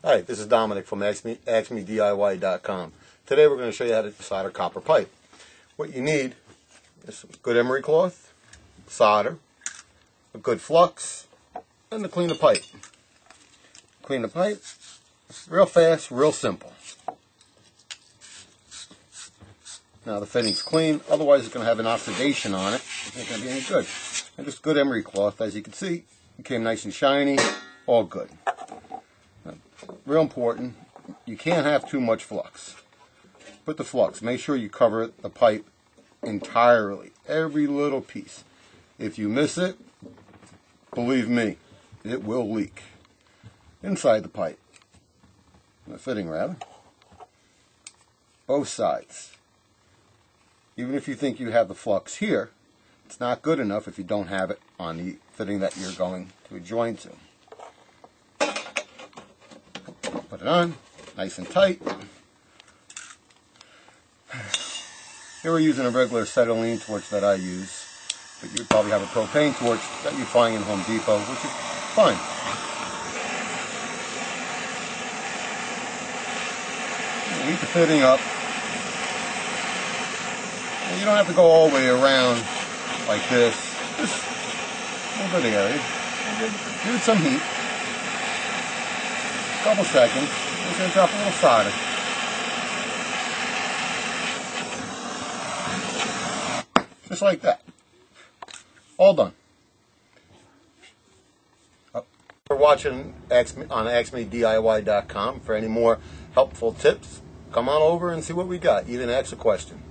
Hi, this is Dominic from askmediy.com. Today we're going to show you how to solder copper pipe. What you need is some good emery cloth, solder, a good flux, and to clean the pipe. Clean the pipe, real fast, real simple. Now the fitting's clean, otherwise it's going to have an oxidation on it. It's not going to be any good. And just good emery cloth, as you can see, it came nice and shiny, all good. Real important, you can't have too much flux. Put the flux, make sure you cover the pipe entirely, every little piece. If you miss it, believe me, it will leak. Inside the pipe, the fitting rather, both sides. Even if you think you have the flux here, it's not good enough if you don't have it on the fitting that you're going to join to. Put it on, nice and tight. Here we're using a regular acetylene torch that I use, but you probably have a propane torch that you find in Home Depot, which is fine. Heat the fitting up. And you don't have to go all the way around like this. Just a little bit of area. Give it some heat. Couple seconds. Just going to drop a little solder. Just like that. All done. We're watching on askmediy.com. For any more helpful tips, come on over and see what we got. Even ask a question.